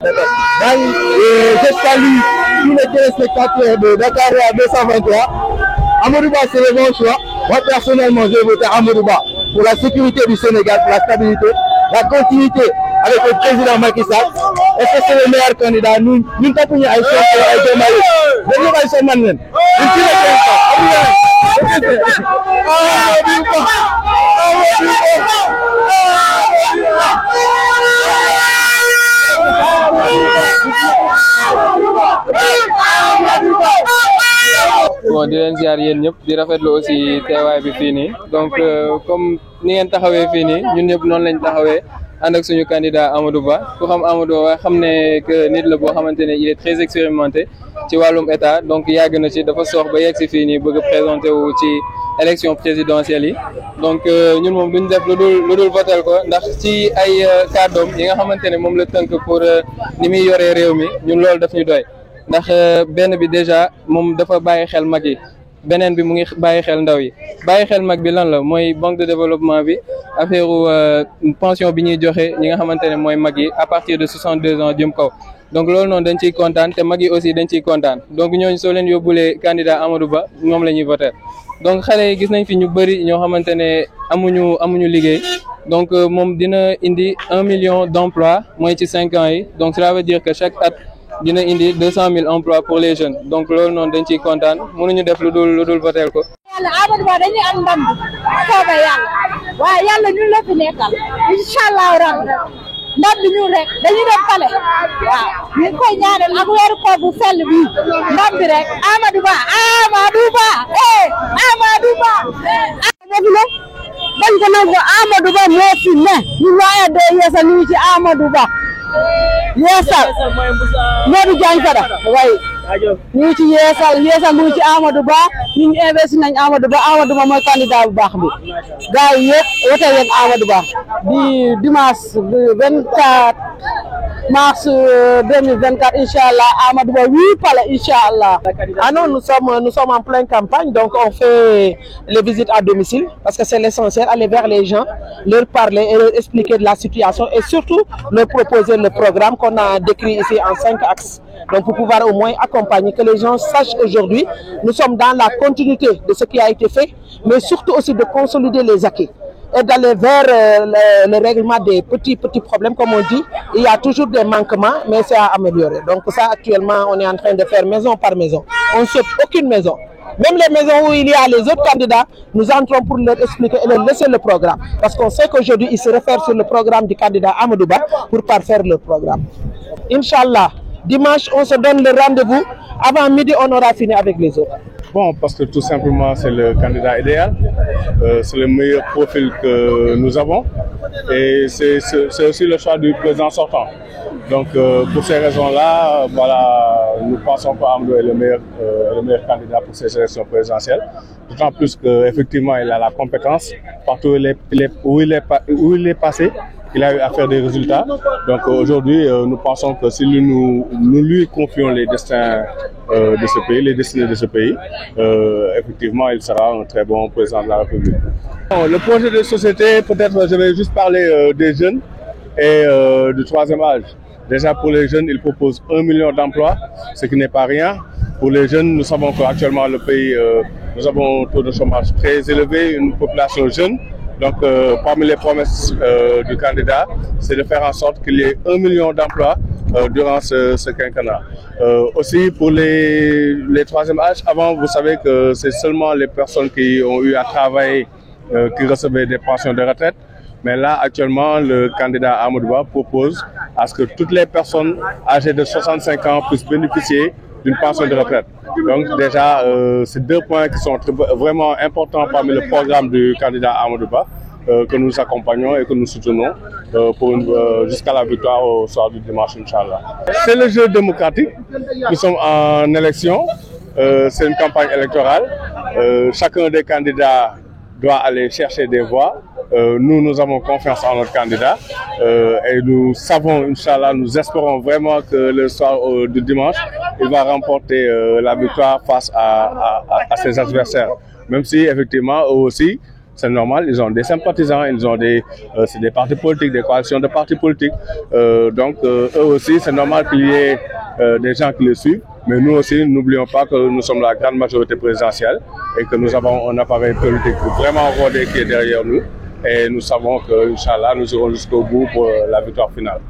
Je salue tous les téléspectateurs de Dakar 223. Amadou Ba, c'est le bon choix. Moi, personnellement, je vais voter Amadou Ba pour la sécurité du Sénégal, pour la stabilité, la continuité avec le président Macky Sall. Est-ce que c'est le meilleur candidat? Nous tapons à Aïssa et à Diomaye. Nous sommes Aïssa Manuel. Nous sommes bon di leen ziar yéen ñëpp di rafetlu aussi teewaay bi fii nii donc comme ni ngeen taxawee fii nii ñun ñëpp noonu lañ taxawee ànd ak suñu candidat Amadou Ba ku xam Amadou Ba xam ne que nit la boo xamante ne il est très expérimenté ci wàllum état donc yàgg na ci dafa soox ba yegg si fii nii bëgg a présenté wu ci élection présidentielle yi donc ñun moom duñ def lu dul votel ko ndax ci ay kàddoom yi nga xamante ne moom la tënk pour ni muy yoree réew mi ñun loolu daf ñu doy. ndax benn bi déjà moom dafa bàyyi xel mag yi beneen bi mu ngi bàyyi xel ndaw yi bàyyi xel mag bi lan la mooy banque de développement bi affaire pension bi ñuy joxe ñi nga xamante ne mooy mag yi à partir de 62 ans jëm kaw donc loolu noonu dañ ciy kontaan te mag yi aussi dañ ciy kontaan donc ñooñu soo leen yóbbulee candidat Amadou Ba moom la ñuy voter donc xale yi gis nañ fi ñu bëri ñoo xamante ne amuñu liggéey donc moom dina indi 1 million d'emplois mooy ci 5 ans yi donc cela veut dire que chaque at dina indi 200 000 emplois pour les jeunes donc loolu noonu dañ ciy kontaan mënuñu def lu dul voter ko. yàlla Amadou Ba dañuy am ndam soobee yàlla waaye yàlla ñun la fi nekkal incha allah rabbi ndam bi ñun rek dañuy dem pale waaw ñu ngi koy ñaanal ak weeru koor bu sell bi ndam bi rek Amadou Ba Amadou Ba Amadou Ba. dañ ko nangu Amadou Ba moo fi ne ñu waaye de yeesal ñu ci Amadou Ba yeesal Modou Diagne Fada way ñu ci yeesal mu ci Amadou Ba ñu investi nañ Amadou Ba mooy candidat bu baax bi gars yi yëpp wote leen Amadou Ba di dimanche 24 mars 2024 inchallah Amadou Ba palais inchallah. Ah non, nous sommes en pleine campagne, donc on fait les visites à domicile parce que c'est l'essentiel, aller vers les gens, leur parler et leur expliquer de la situation et surtout leur proposer le programme qu'on a décrit ici en 5 axes. Donc pour pouvoir au moins accompagner, que les gens sachent aujourd'hui, nous sommes dans la continuité de ce qui a été fait, mais surtout aussi de consolider les acquis et d'aller vers le règlement des petits problèmes, comme on dit. Il y a toujours des manquements, mais c'est à améliorer. Donc ça, actuellement, on est en train de faire maison par maison. On ne saute aucune maison. Même les maisons où il y a les autres candidats, nous entrons pour leur expliquer et leur laisser le programme. Parce qu'on sait qu'aujourd'hui, ils se réfèrent sur le programme du candidat Amadou Ba pour parfaire le programme. Inch'Allah, dimanche, on se donne le rendez-vous. Avant midi, on aura fini avec les autres. Bon, parce que tout simplement, c'est le candidat idéal. C'est le meilleur profil que nous avons. Et c'est aussi le choix du président sortant. Donc, pour ces raisons-là, voilà, nous pensons qu'Amadou est le meilleur candidat pour ces élections présidentielles. D'autant plus qu'effectivement, il a la compétence. Partout où il est passé, il a eu à faire des résultats. Donc aujourd'hui, nous pensons que si nous lui confions les destins de ce pays, les destinées de ce pays, effectivement, il sera un très bon président de la République. Bon, le projet de société, peut-être je vais juste parler des jeunes et du troisième âge. Déjà pour les jeunes, il propose 1 million d'emplois, ce qui n'est pas rien. Pour les jeunes, nous savons qu'actuellement le pays, nous avons un taux de chômage très élevé, une population jeune. Donc, parmi les promesses du candidat, c'est de faire en sorte qu'il y ait 1 million d'emplois durant ce quinquennat. Aussi, pour les troisième âge, avant, vous savez que c'est seulement les personnes qui ont eu à travailler qui recevaient des pensions de retraite. Mais là, actuellement, le candidat Amadou Ba propose à ce que toutes les personnes âgées de 65 ans puissent bénéficier d'une pension de retraite. Donc déjà, c'est 2 points qui sont vraiment importants parmi le programme du candidat Amadou Ba, que nous accompagnons et que nous soutenons jusqu'à la victoire au soir du dimanche, Inch'Allah. C'est le jeu démocratique. Nous sommes en élection. C'est une campagne électorale. Chacun des candidats doit aller chercher des voix. Nous avons confiance en notre candidat et nous savons, Inch'Allah, nous espérons vraiment que le soir du dimanche, il va remporter la victoire face à ses adversaires. Même si, effectivement, eux aussi, c'est normal, ils ont des sympathisants, ils ont c'est des partis politiques, des coalitions de partis politiques. Donc, eux aussi, c'est normal qu'il y ait des gens qui les suivent. Mais nous aussi, n'oublions pas que nous sommes la grande majorité présidentielle et que nous avons un appareil politique vraiment rodé qui est derrière nous. Et nous savons que, Inch'Allah, nous irons jusqu'au bout pour la victoire finale.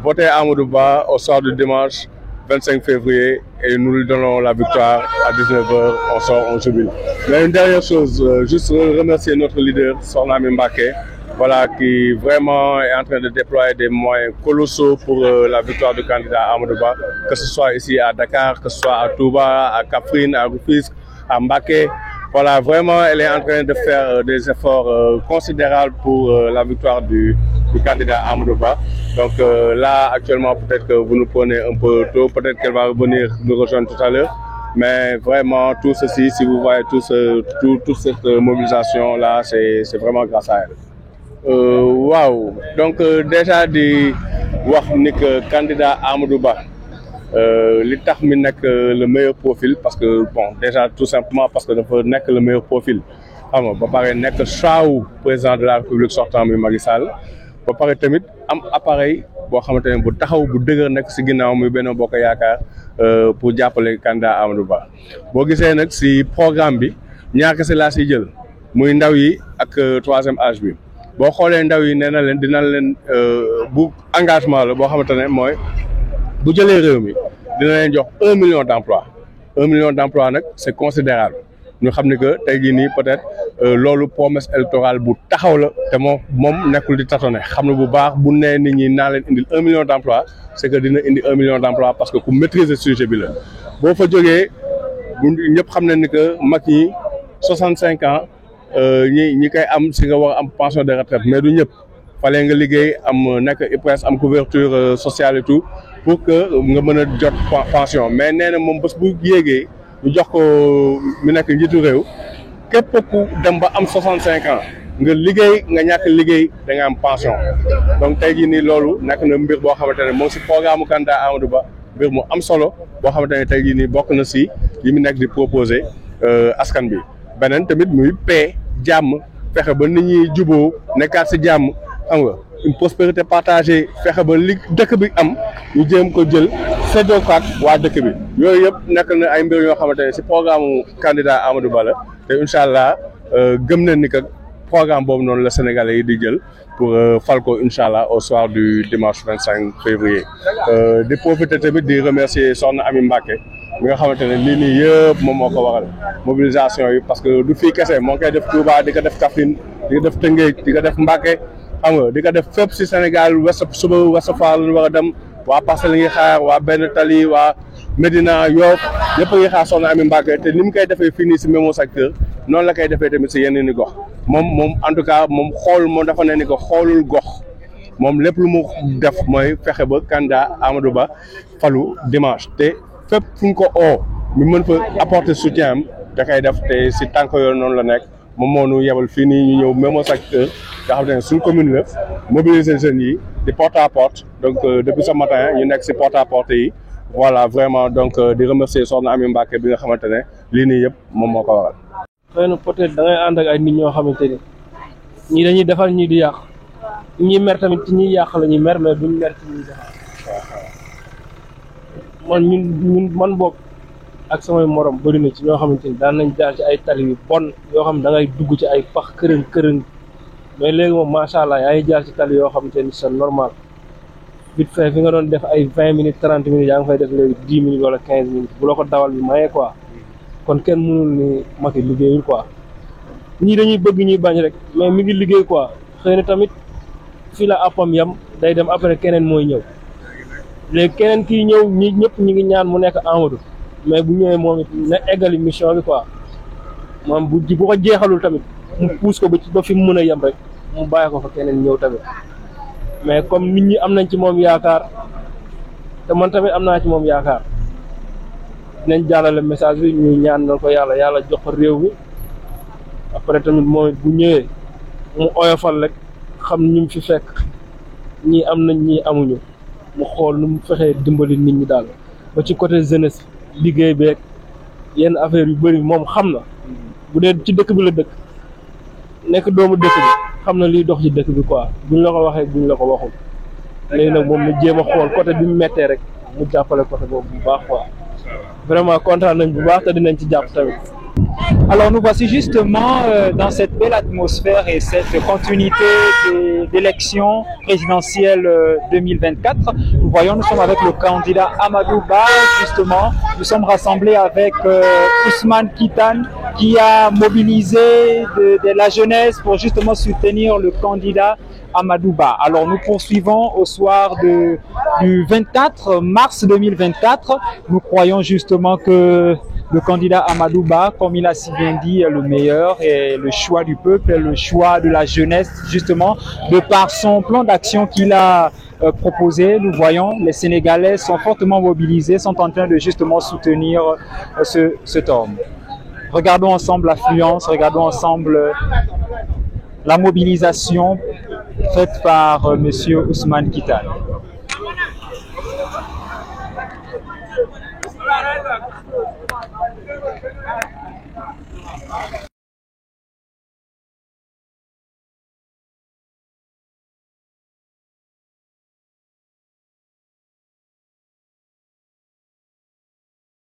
Votez Amadou Ba au soir du dimanche 25 février et nous lui donnons la victoire à 19h, on sort, on jubile. Mais une dernière chose, juste remercier notre leader, Sokhna Amy Mbacké, voilà, qui vraiment est en train de déployer des moyens colossaux pour la victoire du candidat Amadou Ba, que ce soit ici à Dakar, que ce soit à Touba, à Kaffrine, à Rufisque, à Mbacké. Voilà, vraiment, elle est en train de faire des efforts considérables pour la victoire du candidat Amadou Ba. Donc là, actuellement, peut-être que vous nous prenez un peu tôt, peut-être qu'elle va revenir nous rejoindre tout à l'heure. Mais vraiment, tout ceci, si vous voyez toute cette mobilisation-là, c'est vraiment grâce à elle. Waaw, donc déjà di wax ni que candidat Amadou Ba li tax mi nekk le meilleur profil parce que bon déjà tout simplement parce que dafa nekk le meilleur profil xam nga ba pare nekk choix wu président de la République sortant mi Macky Sall ba pare tamit am appareil boo xamante ne bu taxaw bu dëgër nekk si ginnaaw muy Benno Bokk Yaakaar pour jàppale candidat Amadou Ba boo gisee nag si programme bi ñaar kese laa siy jël muy ndaw yi ak troisième âge bi. boo xoolee ndaw yi nee na leen dina leen bu engagement la boo xamante ne mooy bu jëlee réew mi dina leen jox 1 million d'emplois 1 million d'emplois nag c'est considérable ñu xam ni que tey jii nii peut-être loolu promesse électorale bu taxaw la te moom nekkul di tâtonner xam na bu baax bu nee nit ñi naa leen indil 1 million d'emplois c'est que dina indi 1 million d'emplois parce que ku maîtriser sujet bi la boo fa jógee bu ñëpp xam ne ni que mag ñi 65 ans. ñi koy am si nga war a am pension de retraite mais du ñëpp fallait nga liggéey am nekk IPRES am couverture sociale et tout pour que nga mën a jot pension mais nee na moom bés bu yéegee ñu jox ko mu nekk njiitu réew képp ku dem ba am 65 ans nga liggéey nga ñàkk liggéey da nga am pension donc tey jii nii loolu nekk na mbir boo xamante ne moom si programme candidat Amadou Ba mbir mu am solo boo xamante ne tey jii nii bokk na si yi mu nekk di proposer askan bi. beneen tamit muy paix jàmm fexe ba nit ñi juboo nekkaat si jàmm xam nga une prospérité partagée fexe ba li dëkk bi am ñu jéem ko jël séddoo ko ak waa dëkk bi yooyu yëpp nekk na ay mbir yoo xamante ne si programme candidat Amadou Ba la te incha allah gëm na ni que programme boobu noonu la Sénégalais yi di jël pour fal ko incha allah au soir du dimanche 25 février. di profiter tamit di remercier Sokhna Amy Mbacké mi nga xamante ne lii nii yëpp moom moo ko waral mobilisation yi parce que du fii kese moo koy def Touba di ko def Kaffrine di ko def Tëngéej di ko def Mbacké xam nga di ko def fépp si Sénégal suba Ouest Foire lañu war a dem waa Parcelles ngi xaar waa Benn Tali waa Médina Yoff ñëpp a ngi xaar Sokhna Amy Mbacké te ni mu koy defee fii nii si même secteur noonu la koy defee tamit si yeneen i gox moom en tout cas moom moom dafa ne ni ko xoolul gox moom lépp lu mu def mooy fexe ba candidat Amadou Ba falu dimanche te fépp fu ñu ko oo ñu mën fa apporter soutien am da koy def te si tànk yooyu noonu la nekk moom moo ñu yebal fii nii ñu ñëw même secteur nga xam ne suñu commune la mobiliser jeunes yi di porte à porte donc depuis ce matin ñu nekk si porte à porte yi voilà vraiment donc di remercier Sokhna Amy Mbacké bi nga xamante ne lii nii yëpp moom moo ko waral. xëy na peut-être da ngay ànd ak ay nit ñoo xamante ni ñii dañuy defar ñii di yàq ñi mer tamit ci ñiy yàq la ñuy mer mais duñ mer ci ñuy defar man bokk ak samay morom bëri na ci ñoo xamante ni daan nañ jaar ci ay tali yu bon yoo xam da ngay dugg ci ay pax kërën mais léegi moom macha allah yaa ngi jaar ci tali yoo xamante ni c'est normal vite fait fi nga doon def ay 20 minutes 30 minutes yaa ngi fay def léegi 10 minutes wala 15 minutes bu la ko dawal bi mayee quoi kon kenn mënul ni Macky liggéeyul quoi ñii dañuy bëgg ñuy bañ rek mais mi ngi liggéey quoi xëy na tamit fii la appam yam day dem après keneen mooy ñëw léegi keneen kii ñëw ñi ñëpp ñi ngi ñaan mu nekk Amadou mais bu ñëwee moom it na eggali mission bi quoi maam bu ko jeexalul tamit mu pousse ko ba fi mu mën a yem rek mu bàyyi ko fa keneen ñëw tamit mais comme nit ñi am nañ ci moom yaakaar te man tamit am naa ci moom yaakaar dinañ jàllale message bi ñu ñaan na ko yàlla jox ko réew mi après tamit moom bu ñëwee mu oyofal rek xam ñu fi fekk ñii am nañ ñii amuñu mu xool nu mu fexee dimbali nit ñi daal ba ci côté jeunesse liggéey beeg yenn affaire yu bëri moom xam na bu dee ci dëkk bi la dëkk nekk doomu dëkk bi xam na liy dox ci dëkk bi quoi buñ la ko waxee buñ la ko waxul léegi nag moom na jéem a xool côté bi mu méttee rek mu jàppale côté boobu bu baax quoi vraiment kontaan nañ bu baax te dinañ ci jàpp tamit. Alors nous voici justement dans cette belle atmosphère et cette continuité d'élections présidentielles 2024. Nous voyons, nous sommes avec le candidat Amadou Ba, justement. Nous sommes rassemblés avec Ousmane Kitane qui a mobilisé de la jeunesse pour justement soutenir le candidat Amadou Ba. Alors nous poursuivons au soir du 24 mars 2024. Nous croyons justement que le candidat Amadou Ba, comme il a si bien dit, est le meilleur et le choix du peuple, le choix de la jeunesse, justement, de par son plan d'action qu'il a proposé. Nous voyons, les Sénégalais sont fortement mobilisés, sont en train de justement soutenir cet homme. Regardons ensemble l'affluence, regardons ensemble la mobilisation faite par monsieur Ousmane Kitane.